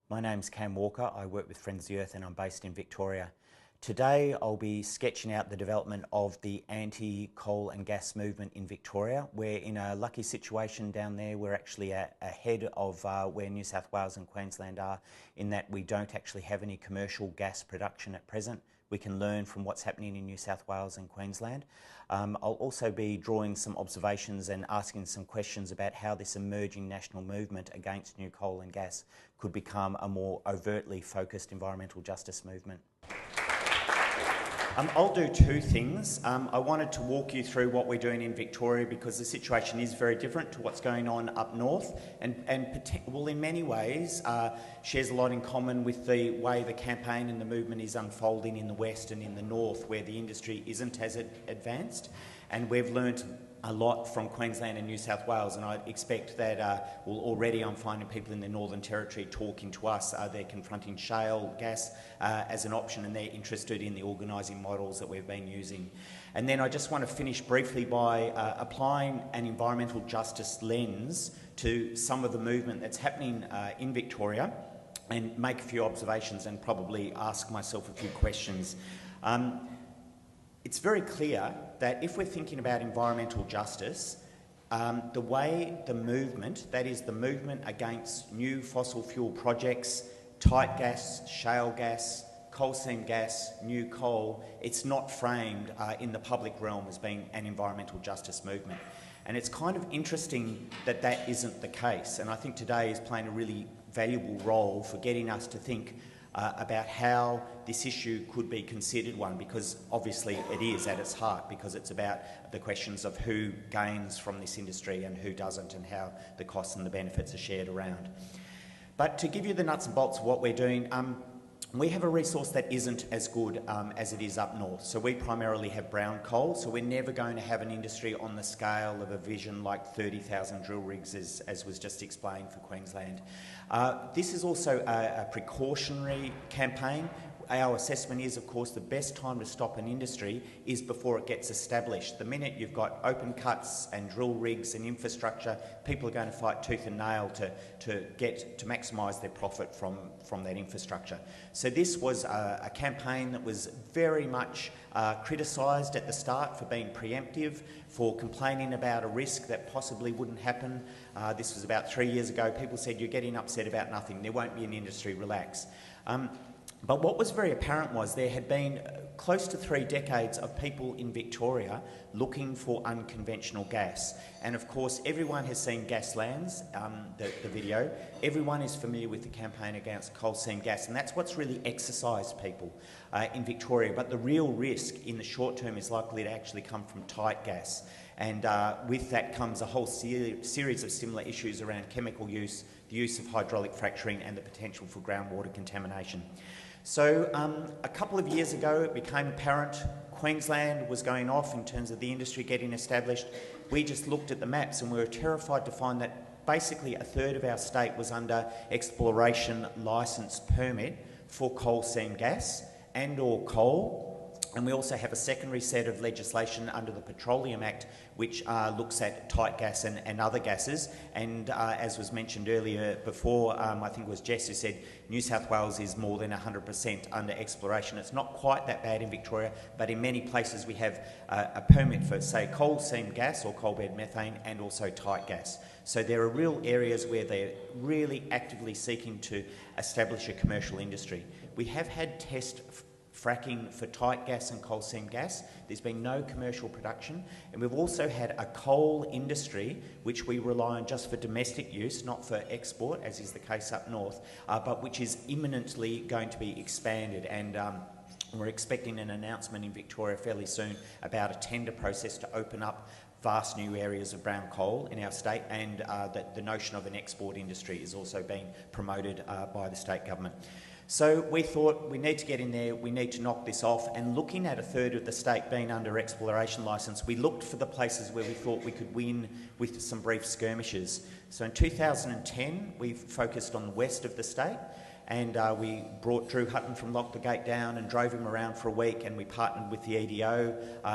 My name's Cam Walker. I work with Friends of the Earth and I'm based in Victoria. Today I'll be sketching out the development of the anti-coal and gas movement in Victoria. We're in a lucky situation down there. We're actually ahead of where New South Wales and Queensland are, in that we don't actually have any commercial gas production at present. We can learn from what's happening in New South Wales and Queensland. I'll also be drawing some observations and asking some questions about how this emerging national movement against new coal and gas could become a more overtly focused environmental justice movement. I'll do two things. I wanted to walk you through what we're doing in Victoria because the situation is very different to what's going on up north and in many ways shares a lot in common with the way the campaign and the movement is unfolding in the west and in the north, where the industry isn't as advanced. And we've learnt a lot from Queensland and New South Wales, and I expect that already I'm finding people in the Northern Territory talking to us. They're confronting shale gas as an option, and they're interested in the organising models that we've been using. And then I just want to finish briefly by applying an environmental justice lens to some of the movement that's happening in Victoria, and make a few observations and probably ask myself a few questions. It's very clear that if we're thinking about environmental justice, the way the movement, that is the movement against new fossil fuel projects, tight gas, shale gas, coal seam gas, new coal, it's not framed in the public realm as being an environmental justice movement. And it's kind of interesting that that isn't the case. And I think today is playing a really valuable role for getting us to think about how this issue could be considered one, because obviously it is at its heart, because it's about the questions of who gains from this industry and who doesn't, and how the costs and the benefits are shared around. But to give you the nuts and bolts of what we're doing, we have a resource that isn't as good as it is up north. So we primarily have brown coal, so we're never going to have an industry on the scale of a vision like 30,000 drill rigs, as was just explained for Queensland. This is also a precautionary campaign. Our assessment is, of course, the best time to stop an industry is before it gets established. The minute you've got open cuts and drill rigs and infrastructure, people are going to fight tooth and nail to maximise their profit from that infrastructure. So this was a campaign that was very much criticised at the start for being preemptive, for complaining about a risk that possibly wouldn't happen. This was about 3 years ago. People said, "You're getting upset about nothing. There won't be an industry, relax." But what was very apparent was there had been close to 3 decades of people in Victoria looking for unconventional gas. And of course, everyone has seen Gaslands, the video. Everyone is familiar with the campaign against coal seam gas, and that's what's really exercised people in Victoria. But the real risk in the short term is likely to actually come from tight gas. And with that comes a whole series of similar issues around chemical use, the use of hydraulic fracturing, and the potential for groundwater contamination. So a couple of years ago, it became apparent Queensland was going off in terms of the industry getting established. We just looked at the maps and we were terrified to find that basically a third of our state was under exploration licence permit for coal seam gas and or coal. And we also have a secondary set of legislation under the Petroleum Act, which looks at tight gas and other gases. And as was mentioned earlier before, I think it was Jess who said New South Wales is more than 100% under exploration. It's not quite that bad in Victoria, but in many places we have a permit for, say, coal seam gas or coal bed methane, and also tight gas. So there are real areas where they're really actively seeking to establish a commercial industry. We have had test fracking for tight gas and coal seam gas. There's been no commercial production, and we've also had a coal industry which we rely on just for domestic use, not for export, as is the case up north, but which is imminently going to be expanded. And we're expecting an announcement in Victoria fairly soon about a tender process to open up vast new areas of brown coal in our state, and that the notion of an export industry is also being promoted by the state government. So we thought we need to get in there, we need to knock this off, and looking at a third of the state being under exploration licence, we looked for the places where we thought we could win with some brief skirmishes. So in 2010, we focused on the west of the state, and we brought Drew Hutton from Lock the Gate down and drove him around for a week, and we partnered with the EDO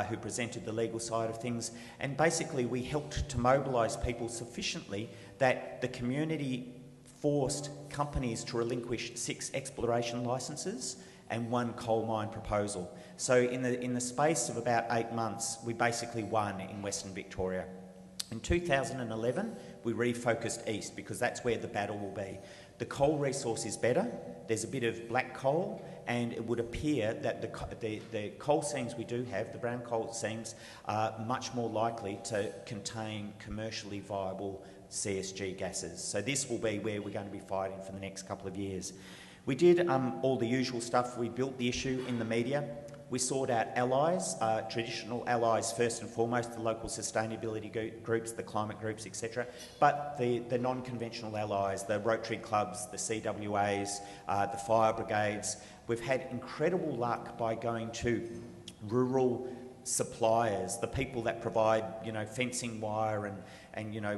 who presented the legal side of things, and basically we helped to mobilise people sufficiently that the community forced companies to relinquish 6 exploration licences and 1 coal mine proposal. So in the space of about 8 months, we basically won in Western Victoria. In 2011, we refocused east because that's where the battle will be. The coal resource is better, there's a bit of black coal, and it would appear that the coal seams we do have, the brown coal seams, are much more likely to contain commercially viable CSG gases. So this will be where we're going to be fighting for the next couple of years. We did all the usual stuff. We built the issue in the media. We sought out allies, traditional allies first and foremost, the local sustainability groups, the climate groups, etc. But the non-conventional allies, the Rotary clubs, the CWAs, the fire brigades. We've had incredible luck by going to rural suppliers, the people that provide, fencing wire and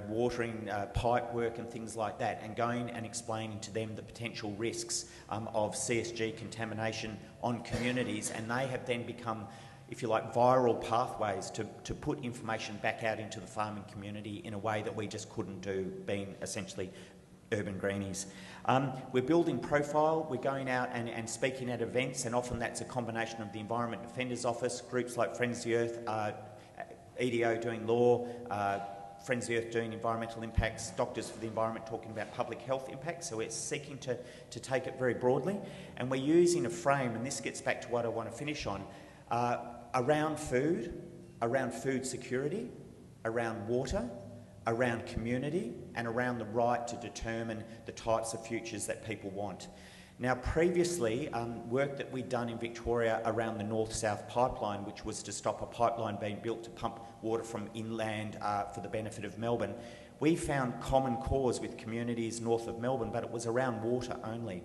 watering pipe work and things like that, and going and explaining to them the potential risks of CSG contamination on communities, and they have then become, if you like, viral pathways to put information back out into the farming community in a way that we just couldn't do, being essentially urban greenies. We're building profile, we're going out and speaking at events, and often that's a combination of the Environment Defenders Office, groups like Friends of the Earth, EDO doing law, Friends of the Earth doing environmental impacts, Doctors for the Environment talking about public health impacts. So we're seeking to take it very broadly, and we're using a frame, and this gets back to what I want to finish on, around food security, around water, around community, and around the right to determine the types of futures that people want. Now, previously, work that we'd done in Victoria around the north-south pipeline, which was to stop a pipeline being built to pump water from inland for the benefit of Melbourne, we found common cause with communities north of Melbourne, but it was around water only.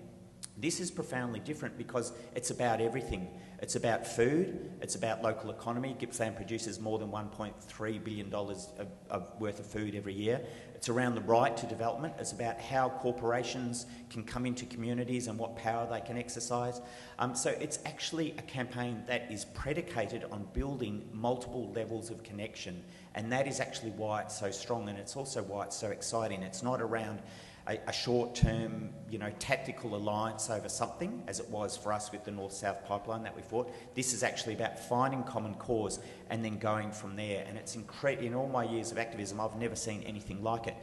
This is profoundly different because it's about everything. It's about food, it's about local economy. Gippsland produces more than $1.3 billion worth of food every year. It's around the right to development. It's about how corporations can come into communities and what power they can exercise. So it's actually a campaign that is predicated on building multiple levels of connection, and that is actually why it's so strong, and it's also why it's so exciting. It's not around a short-term, tactical alliance over something, as it was for us with the North-South pipeline that we fought. This is actually about finding common cause and then going from there. And it's in all my years of activism, I've never seen anything like it.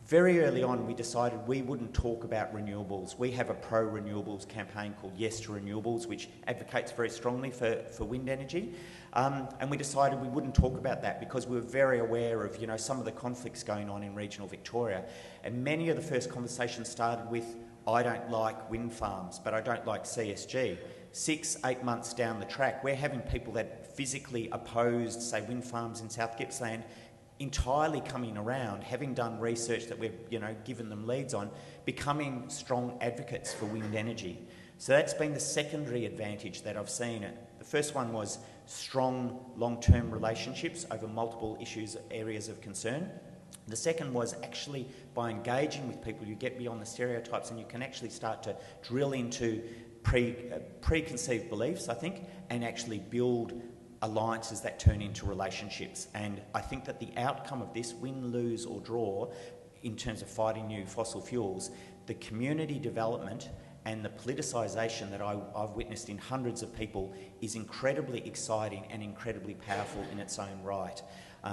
Very early on, we decided we wouldn't talk about renewables. We have a pro-renewables campaign called Yes to Renewables, which advocates very strongly for wind energy. And we decided we wouldn't talk about that because we were very aware of, some of the conflicts going on in regional Victoria. And many of the first conversations started with, I don't like wind farms, but I don't like CSG. 6-8 months down the track, we're having people that physically opposed, say, wind farms in South Gippsland entirely coming around, having done research that we've given them leads on, becoming strong advocates for wind energy. So that's been the secondary advantage that I've seen. The first one was strong long-term relationships over multiple issues, areas of concern. The second was actually by engaging with people, you get beyond the stereotypes and you can actually start to drill into preconceived beliefs, I think, and actually build alliances that turn into relationships. And I think that the outcome of this, win, lose or draw, in terms of fighting new fossil fuels, the community development and the politicisation that I've witnessed in hundreds of people is incredibly exciting and incredibly powerful in its own right.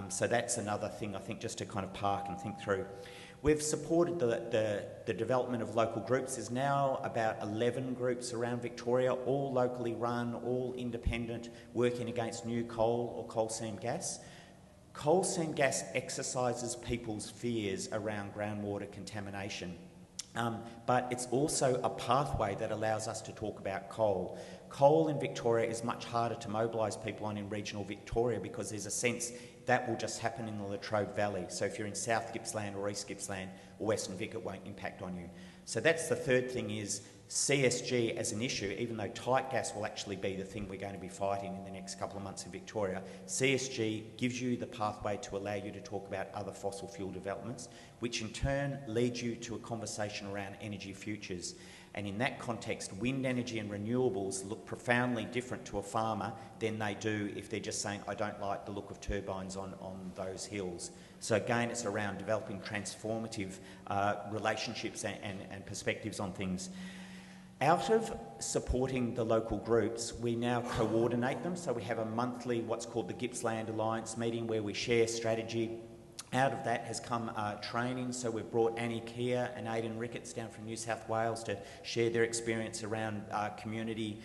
So that's another thing, I think, just to kind of park and think through. We've supported the development of local groups. There's now about 11 groups around Victoria, all locally run, all independent, working against new coal or coal seam gas. Coal seam gas exercises people's fears around groundwater contamination. But it's also a pathway that allows us to talk about coal. Coal in Victoria is much harder to mobilise people on in regional Victoria because there's a sense that will just happen in the Latrobe Valley. So if you're in South Gippsland or East Gippsland or Western Vic, it won't impact on you. So that's the third thing, is CSG as an issue, even though tight gas will actually be the thing we're going to be fighting in the next couple of months in Victoria, CSG gives you the pathway to allow you to talk about other fossil fuel developments, which in turn leads you to a conversation around energy futures. And in that context, wind energy and renewables look profoundly different to a farmer than they do if they're just saying, I don't like the look of turbines on those hills. So again, it's around developing transformative relationships and perspectives on things. Out of supporting the local groups, we now coordinate them. So we have a monthly, what's called the Gippsland Alliance meeting, where we share strategy. Out of that has come training. So we've brought Annie Keir and Aidan Ricketts down from New South Wales to share their experience around community,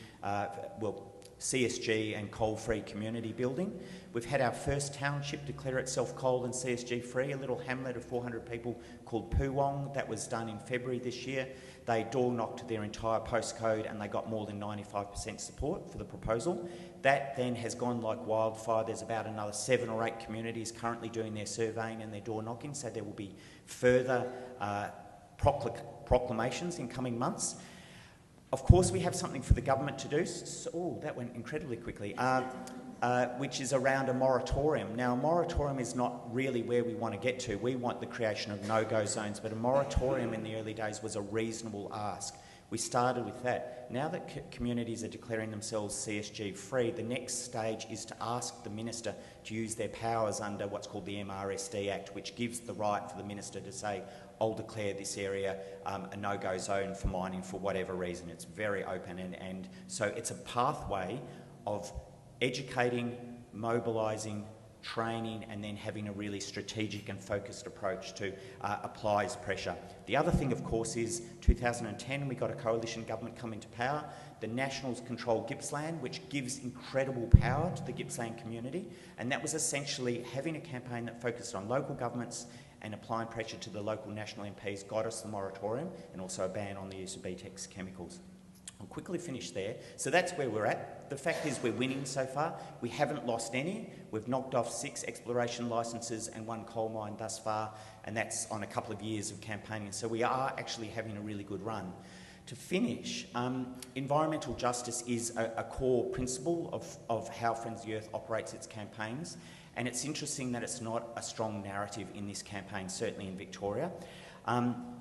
CSG and coal-free community building. We've had our first township declare itself coal and CSG-free, a little hamlet of 400 people called Poowong. That was done in February this year. They door-knocked their entire postcode and they got more than 95% support for the proposal. That then has gone like wildfire. There's about another 7 or 8 communities currently doing their surveying and their door-knocking, so there will be further proclamations in coming months. Of course, we have something for the government to do. So, that went incredibly quickly. Which is around a moratorium. Now, a moratorium is not really where we want to get to. We want the creation of no-go zones, but a moratorium in the early days was a reasonable ask. We started with that. Now that communities are declaring themselves CSG-free, the next stage is to ask the minister to use their powers under what's called the MRSD Act, which gives the right for the minister to say, I'll declare this area a no-go zone for mining for whatever reason. It's very open, and so it's a pathway of educating, mobilising, training, and then having a really strategic and focused approach to applies pressure. The other thing, of course, is 2010 we got a coalition government come into power. The Nationals control Gippsland, which gives incredible power to the Gippsland community, and that was essentially having a campaign that focused on local governments and applying pressure to the local national MPs got us the moratorium and also a ban on the use of BTEX chemicals. I'll quickly finish there. So that's where we're at. The fact is we're winning so far. We haven't lost any. We've knocked off 6 exploration licences and 1 coal mine thus far, and that's on a couple of years of campaigning. So we are actually having a really good run. To finish, environmental justice is a core principle of how Friends of the Earth operates its campaigns, and it's interesting that it's not a strong narrative in this campaign, certainly in Victoria.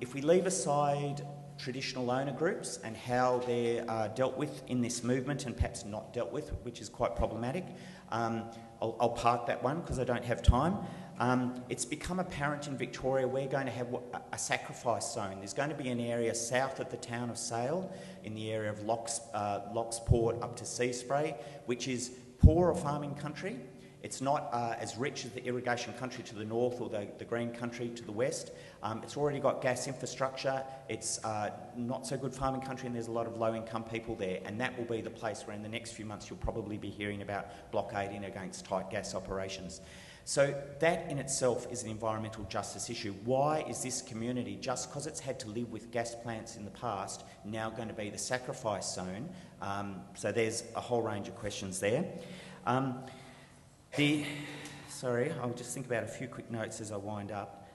If we leave aside traditional owner groups and how they're dealt with in this movement and perhaps not dealt with, which is quite problematic, I'll park that one because I don't have time. It's become apparent in Victoria we're going to have a sacrifice zone. There's going to be an area south of the town of Sale, in the area of Locksport up to Seaspray, which is poorer farming country. It's not as rich as the irrigation country to the north or the green country to the west. It's already got gas infrastructure. It's not so good farming country, and there's a lot of low-income people there. And that will be the place where in the next few months you'll probably be hearing about blockading against tight gas operations. So that in itself is an environmental justice issue. Why is this community, just because it's had to live with gas plants in the past, now going to be the sacrifice zone? So there's a whole range of questions there. Sorry, I'll just think about a few quick notes as I wind up.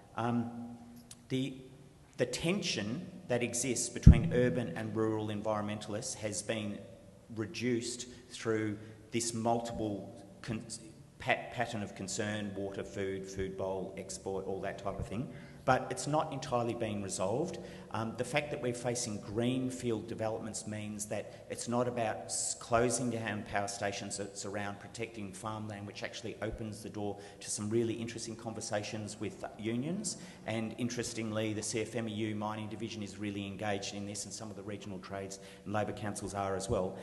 The tension that exists between urban and rural environmentalists has been reduced through this multiple pattern of concern: water, food bowl, export, all that type of thing. But it's not entirely been resolved. The fact that we're facing greenfield developments means that it's not about closing down power stations, it's around protecting farmland, which actually opens the door to some really interesting conversations with unions. And interestingly, the CFMEU mining division is really engaged in this, and some of the regional trades and labour councils are as well.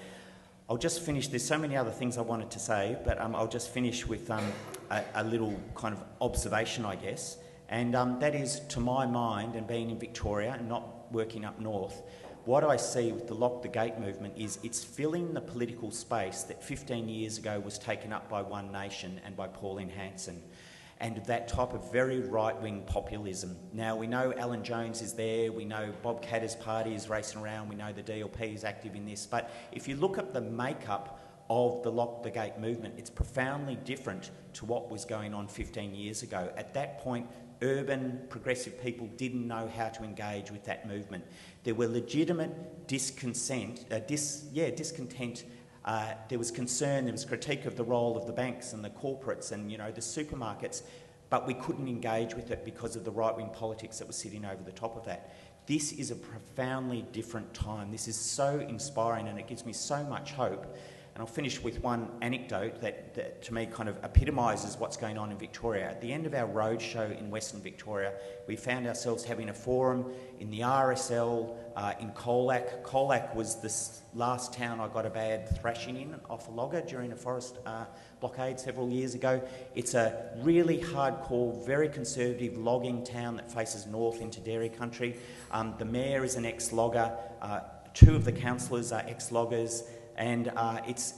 I'll just finish, there's so many other things I wanted to say, but I'll just finish with a little kind of observation, I guess. And that is, to my mind, and being in Victoria and not working up north, what I see with the Lock the Gate movement is it's filling the political space that 15 years ago was taken up by One Nation and by Pauline Hanson, and that type of very right-wing populism. Now, we know Alan Jones is there, we know Bob Katter's party is racing around, we know the DLP is active in this, but if you look at the makeup of the Lock the Gate movement, it's profoundly different to what was going on 15 years ago. At that point, urban progressive people didn't know how to engage with that movement. There were legitimate discontent. There was concern, there was critique of the role of the banks and the corporates and, you know, the supermarkets, but we couldn't engage with it because of the right-wing politics that was sitting over the top of that. This is a profoundly different time. This is so inspiring and it gives me so much hope. And I'll finish with one anecdote that to me kind of epitomises what's going on in Victoria. At the end of our roadshow in Western Victoria, we found ourselves having a forum in the RSL in Colac. Colac was the last town I got a bad thrashing in off a logger during a forest blockade several years ago. It's a really hardcore, very conservative logging town that faces north into dairy country. The mayor is an ex-logger. Two of the councillors are ex-loggers. And it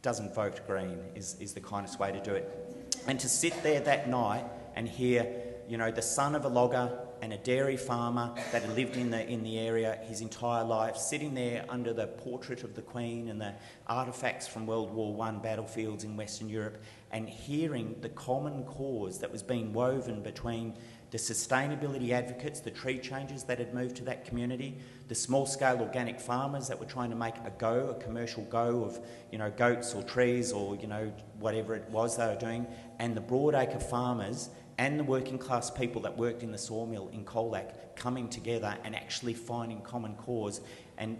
doesn't vote Green is the kindest way to do it. And to sit there that night and hear, you know, the son of a logger and a dairy farmer that had lived in the area his entire life, sitting there under the portrait of the Queen and the artefacts from World War I battlefields in Western Europe, and hearing the common cause that was being woven between the sustainability advocates, the tree changers that had moved to that community, the small-scale organic farmers that were trying to make a commercial go of, you know, goats or trees or, you know, whatever it was they were doing, and the broadacre farmers and the working class people that worked in the sawmill in Colac coming together and actually finding common cause and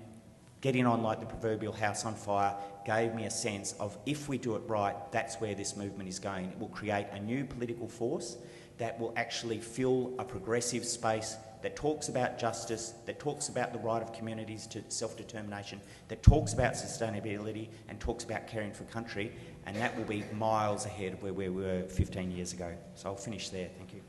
getting on like the proverbial house on fire gave me a sense of, if we do it right, that's where this movement is going. It will create a new political force that will actually fill a progressive space that talks about justice, that talks about the right of communities to self-determination, that talks about sustainability and talks about caring for country, and that will be miles ahead of where we were 15 years ago. So I'll finish there. Thank you.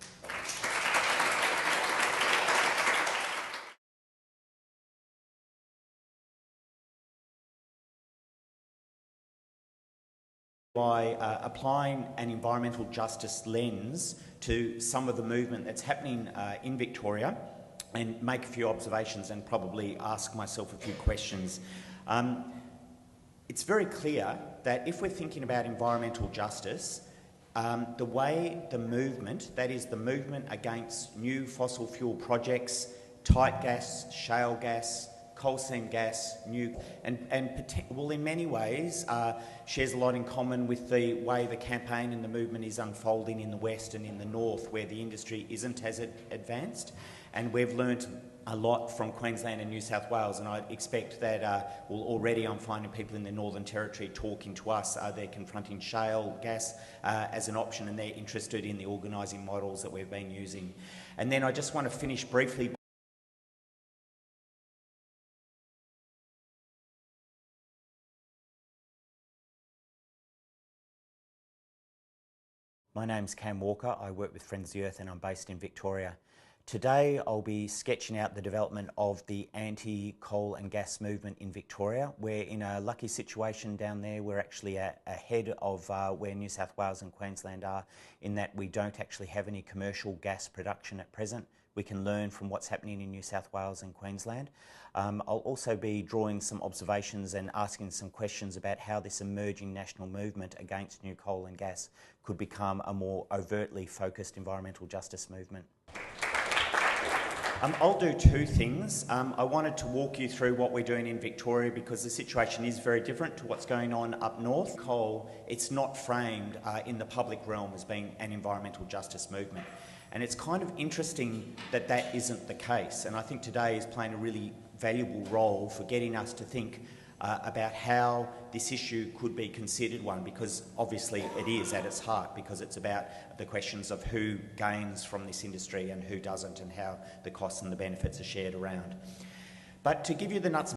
By applying an environmental justice lens to some of the movement that's happening in Victoria, and make a few observations and probably ask myself a few questions. It's very clear that if we're thinking about environmental justice, the way the movement, that is the movement against new fossil fuel projects, tight gas, shale gas, coal seam gas, well, in many ways shares a lot in common with the way the campaign and the movement is unfolding in the West and in the North, where the industry isn't as advanced. And we've learnt a lot from Queensland and New South Wales, and I expect that, well, already I'm finding people in the Northern Territory talking to us. They're confronting shale gas as an option, and they're interested in the organising models that we've been using. And then I just want to finish briefly. My name's Cam Walker. I work with Friends of the Earth and I'm based in Victoria. Today I'll be sketching out the development of the anti-coal and gas movement in Victoria. We're in a lucky situation down there. We're actually ahead of where New South Wales and Queensland are, in that we don't actually have any commercial gas production at present. We can learn from what's happening in New South Wales and Queensland. I'll also be drawing some observations and asking some questions about how this emerging national movement against new coal and gas could become a more overtly focused environmental justice movement. I'll do two things. I wanted to walk you through what we're doing in Victoria, because the situation is very different to what's going on up north. Coal, it's not framed in the public realm as being an environmental justice movement. And it's kind of interesting that that isn't the case. And I think today is playing a really valuable role for getting us to think about how this issue could be considered one, because obviously it is at its heart, because it's about the questions of who gains from this industry and who doesn't, and how the costs and the benefits are shared around. But to give you the nuts